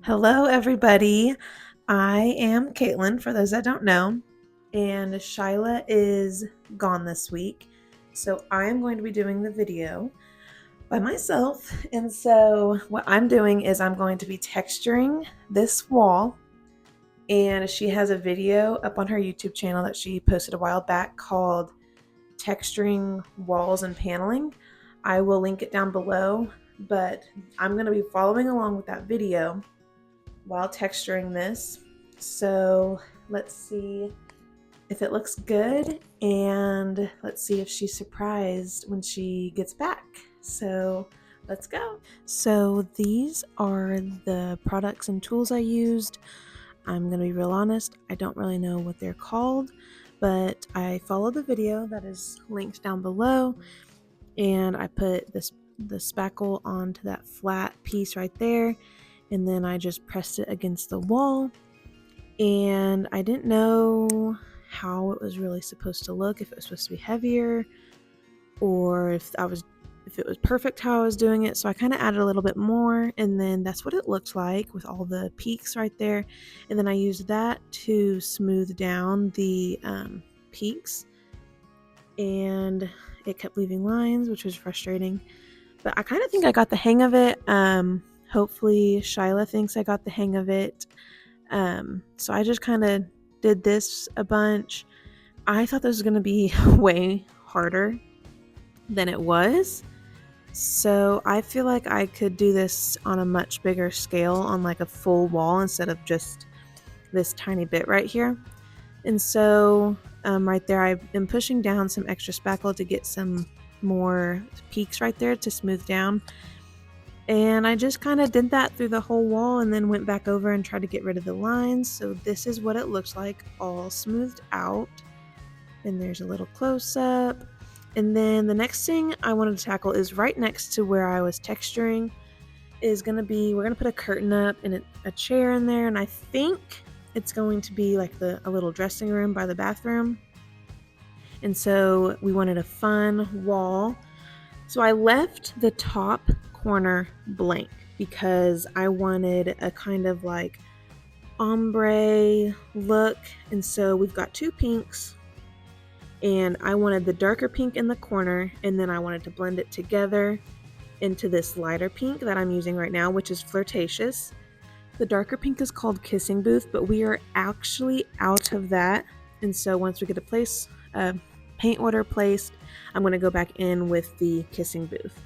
Hello, everybody. I am Caitlin, for those that don't know, and Shyla is gone this week. So I am going to be doing the video by myself. And so what I'm doing is I'm going to be texturing this wall. And she has a video up on her YouTube channel that she posted a while back called Texturing Walls and Paneling. I will link it down below, but I'm going to be following along with that video while texturing this. So let's see if it looks good, and let's see if she's surprised when she gets back. So let's go. So these are the products and tools I used. I'm gonna be real honest, I don't really know what they're called, but I followed the video that is linked down below, and I put the spackle onto that flat piece right there, and then I just pressed it against the wall. And I didn't know how it was really supposed to look, if it was supposed to be heavier or if it was perfect how I was doing it. So I kind of added a little bit more, and then that's what it looked like with all the peaks right there. And then I used that to smooth down the peaks, and it kept leaving lines, which was frustrating, but I kind of think I got the hang of it. Hopefully Shyla thinks I got the hang of it. So I just kind of did this a bunch. I thought this was going to be way harder than it was. So I feel like I could do this on a much bigger scale, on like a full wall instead of just this tiny bit right here. And so right there, I am pushing down some extra spackle to get some more peaks right there to smooth down. And I just kind of did that through the whole wall, and then went back over and tried to get rid of the lines. So this is what it looks like, all smoothed out. And there's a little close-up. And then the next thing I wanted to tackle is right next to where I was texturing is going to be, we're going to put a curtain up and a chair in there. And I think it's going to be like a little dressing room by the bathroom. And so we wanted a fun wall. So I left the top corner blank because I wanted a kind of like ombre look. And so we've got two pinks, and I wanted the darker pink in the corner, and then I wanted to blend it together into this lighter pink that I'm using right now, which is Flirtatious. The darker pink is called Kissing Booth, but we are actually out of that. And so once we get a paint order placed, I'm going to go back in with the Kissing Booth.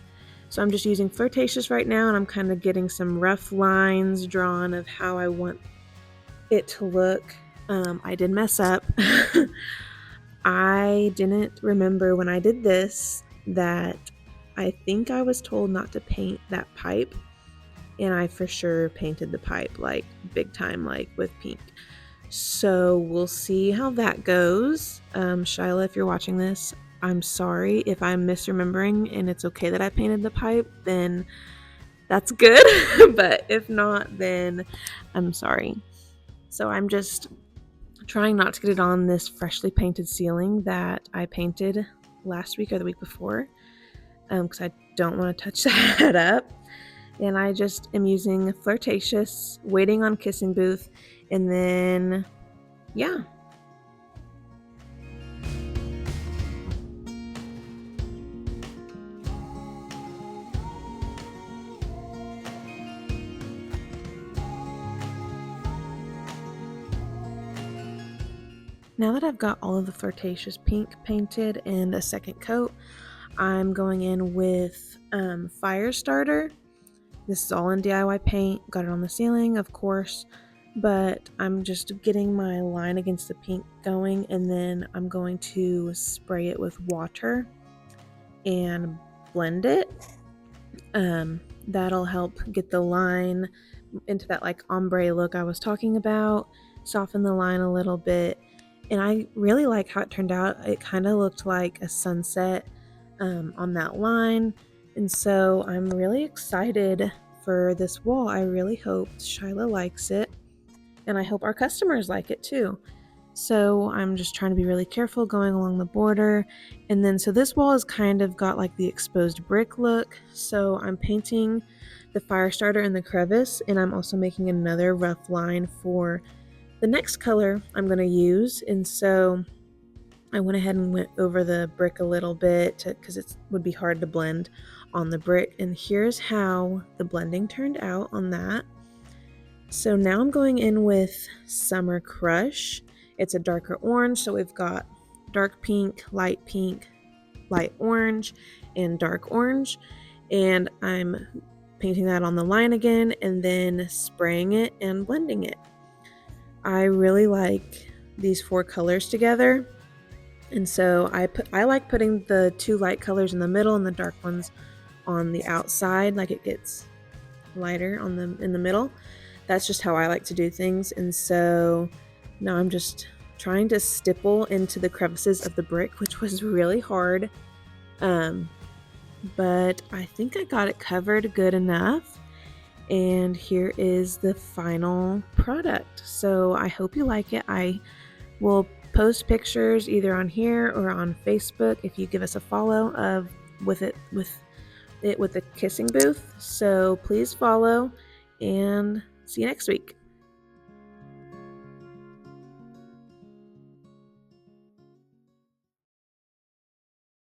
So I'm just using Flirtatious right now, and I'm kind of getting some rough lines drawn of how I want it to look. I did mess up. I didn't remember when I did this that I think I was told not to paint that pipe, and I for sure painted the pipe like big time, like with pink. So we'll see how that goes. Shyla, if you're watching this, I'm sorry if I'm misremembering and it's okay that I painted the pipe, then that's good. But if not, then I'm sorry. So I'm just trying not to get it on this freshly painted ceiling that I painted last week or the week before, because I don't want to touch that up. And I just am using Flirtatious, waiting on Kissing Booth, and then yeah. Now that I've got all of the Flirtatious pink painted and a second coat, I'm going in with Firestarter. This is all in DIY paint, got it on the ceiling, of course, but I'm just getting my line against the pink going, and then I'm going to spray it with water and blend it. That'll help get the line into that like ombre look I was talking about, soften the line a little bit. And I really like how it turned out. It kind of looked like a sunset on that line. And so I'm really excited for this wall. I really hope Shyla likes it, and I hope our customers like it too. So I'm just trying to be really careful going along the border. And then so this wall has kind of got like the exposed brick look. So I'm painting the fire starter in the crevice, and I'm also making another rough line for the next color I'm going to use. And so I went ahead and went over the brick a little bit because it would be hard to blend on the brick. And here's how the blending turned out on that. So now I'm going in with Summer Crush. It's a darker orange, so we've got dark pink, light orange, and dark orange. And I'm painting that on the line again and then spraying it and blending it. I really like these 4 colors together. And so I like putting the 2 light colors in the middle and the dark ones on the outside, like it gets lighter in the middle. That's just how I like to do things. And so now I'm just trying to stipple into the crevices of the brick, which was really hard. But I think I got it covered good enough. And here is the final product. So I hope you like it. I will post pictures either on here or on Facebook if you give us a follow with the kissing booth. So please follow and see you next week.